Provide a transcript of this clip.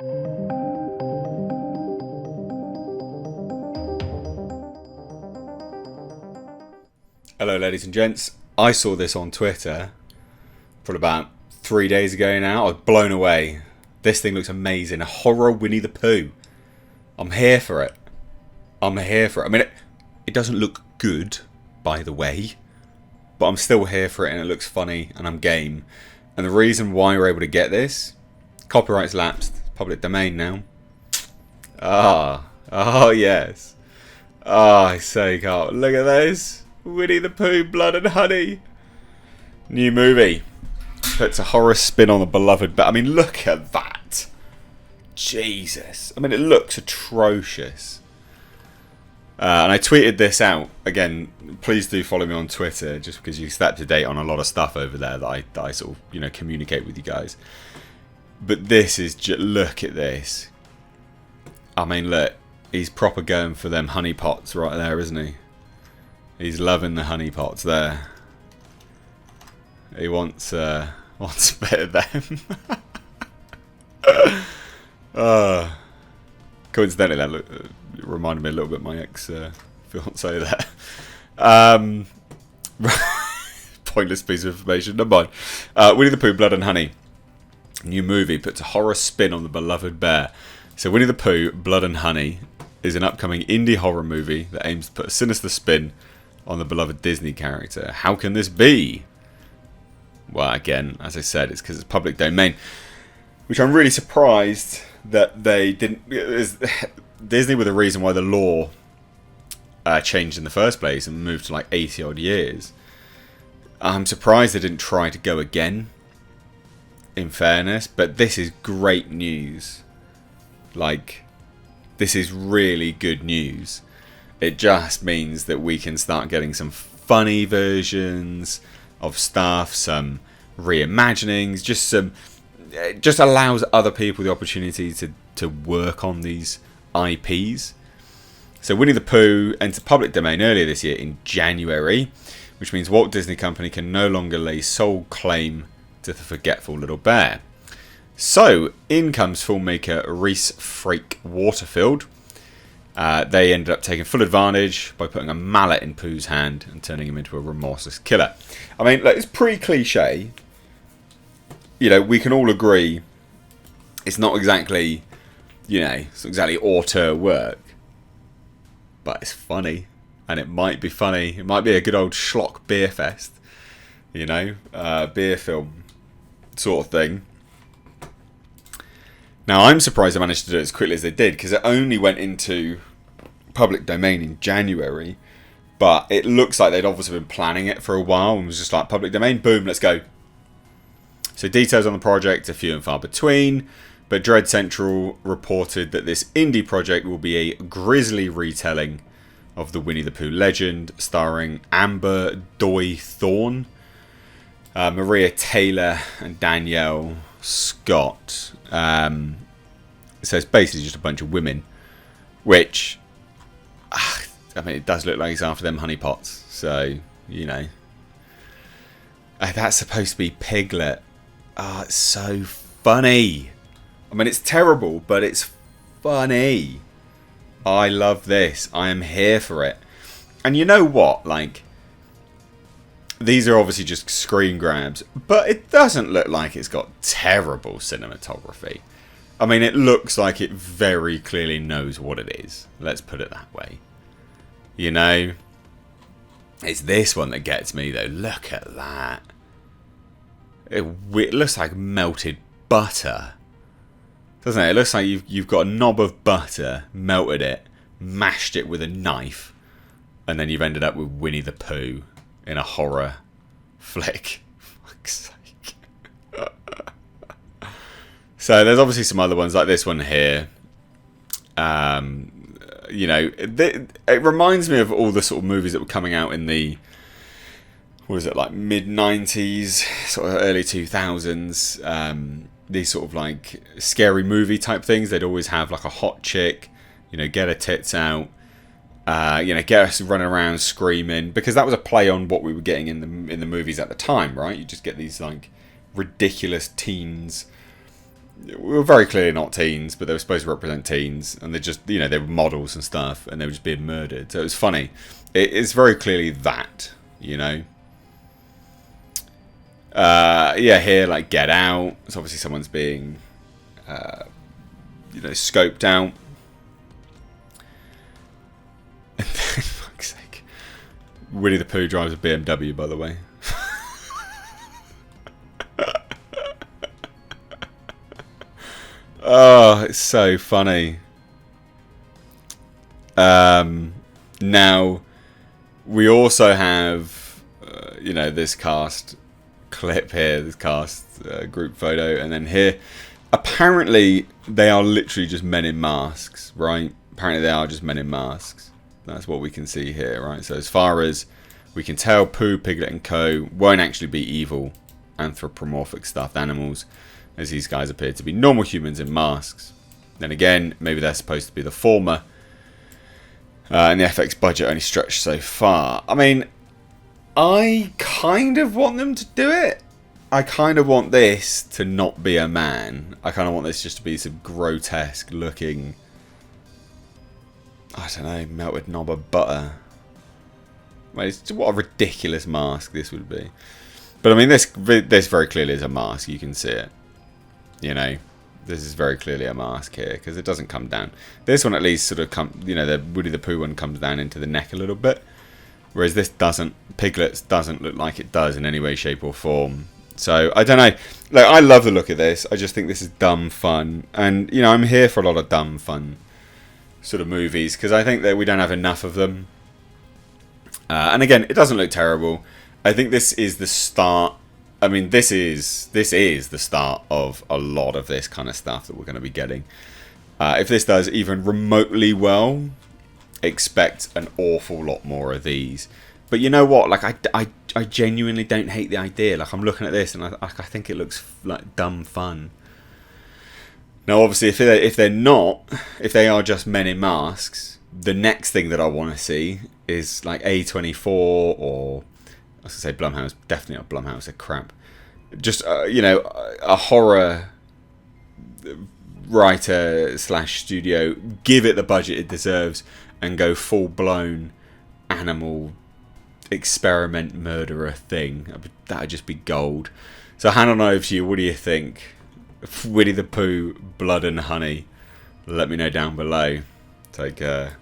Hello, ladies and gents. I saw this on Twitter probably about 3 days ago now. I was blown away. This thing looks amazing. A horror Winnie the Pooh. I'm here for it. I'm here for it. I mean, it doesn't look good, by the way, but I'm still here for it, and it looks funny, and I'm game. And the reason why we're able to get this, copyright's lapsed, public domain now. Oh yes. I say, Carl, look at this. Winnie the Pooh, Blood and Honey. New movie. Puts a horror spin on the beloved. But I mean, look at that. Jesus. I mean, it looks atrocious. And I tweeted this out. Again, please do follow me on Twitter, just because you stay up to date on a lot of stuff over there that I sort of, communicate with you guys. But this is just, look at this. I mean, look. He's proper going for them honey pots right there, isn't he? He's loving the honey pots there. He wants a bit of them. Coincidentally, that reminded me a little bit of my ex-fiance there. Pointless piece of information. Never mind. Winnie the Pooh, Blood and Honey. New movie puts a horror spin on the beloved bear. So Winnie the Pooh, Blood and Honey is an upcoming indie horror movie that aims to put a sinister spin on the beloved Disney character. How can this be? Well, again, as I said, it's because it's public domain, which I'm really surprised that they didn't. Disney were the reason why the law changed in the first place and moved to like 80 odd years. I'm surprised they didn't try to go again, in fairness, but this is great news. Like, this is really good news. It just means that we can start getting some funny versions of stuff, some reimaginings, just allows other people the opportunity to work on these IPs. So Winnie the Pooh entered public domain earlier this year in January, which means Walt Disney Company can no longer lay sole claim to the forgetful little bear. So in comes filmmaker Reese Frake Waterfield. They ended up taking full advantage by putting a mallet in Pooh's hand and turning him into a remorseless killer. I mean, like, it's pretty cliche. We can all agree it's not exactly, it's not exactly auteur work. But it's funny. And it might be funny. It might be a good old schlock beer fest. Beer film sort of thing. Now, I'm surprised they managed to do it as quickly as they did, because it only went into public domain in January, but it looks like they'd obviously been planning it for a while and was just like, public domain, boom, let's go. So details on the project are few and far between, but Dread Central reported that this indie project will be a grisly retelling of the Winnie the Pooh legend, starring Amber Doy Thorne, Maria Taylor and Danielle Scott. So it's basically just a bunch of women, which, I mean, it does look like he's after them honeypots. So, that's supposed to be Piglet. Oh, it's so funny. I mean, it's terrible, but it's funny. I love this. I am here for it. And you know what? Like, these are obviously just screen grabs, but it doesn't look like it's got terrible cinematography. I mean, it looks like it very clearly knows what it is. Let's put it that way. It's this one that gets me, though. Look at that. It looks like melted butter. Doesn't it? It looks like you've got a knob of butter, melted it, mashed it with a knife, and then you've ended up with Winnie the Pooh in a horror flick. For fuck's sake. So there's obviously some other ones like this one here. It reminds me of all the sort of movies that were coming out in the, what is it, like mid-90s, sort of early 2000s. These sort of like scary movie type things. They'd always have like a hot chick, get her tits out, get us running around screaming, because that was a play on what we were getting in the movies at the time, right? You just get these like ridiculous teens were very clearly not teens, but they were supposed to represent teens, and they just, you know, they were models and stuff, and they were just being murdered. So it was funny. It's very clearly that, you know. Yeah, here, like, Get Out. It's obviously someone's being, you know, scoped out. And then, fuck's sake, Winnie the Pooh drives a BMW, by the way. Oh, it's so funny. Now, we also have, you know, this cast clip here, this cast group photo, and then here, apparently they are literally just men in masks, right? Apparently they are just men in masks. That's what we can see here, right? So as far as we can tell, Pooh, Piglet and Co. won't actually be evil anthropomorphic stuffed animals, as these guys appear to be normal humans in masks. Then again, maybe they're supposed to be the former, and the FX budget only stretched so far. I mean, I kind of want them to do it. I kind of want this to not be a man. I kind of want this just to be some grotesque looking, I don't know, melted knob of butter. What a ridiculous mask this would be. But I mean, this very clearly is a mask. You can see it. You know, this is very clearly a mask here because it doesn't come down. This one at least sort of you know, the Winnie the Pooh one comes down into the neck a little bit, whereas this doesn't. Piglet's doesn't look like it does in any way, shape or form. So I don't know. Like, I love the look of this. I just think this is dumb fun, and you know, I'm here for a lot of dumb fun sort of movies because I think that we don't have enough of them. And again, it doesn't look terrible. I think this is the start. I mean, this is the start of a lot of this kind of stuff that we're going to be getting. If this does even remotely well, expect an awful lot more of these. But you know what? Like, I genuinely don't hate the idea. Like, I'm looking at this and I think it looks like dumb fun. Now, obviously, if they are just men in masks, the next thing that I want to see is like A24 or, I was going to say Blumhouse, definitely not Blumhouse, they're crap. Just, you know, a horror writer / studio, give it the budget it deserves and go full-blown animal experiment murderer thing. That would just be gold. So hand on over to you, what do you think? Winnie the Pooh, Blood and Honey. Let me know down below. Take care.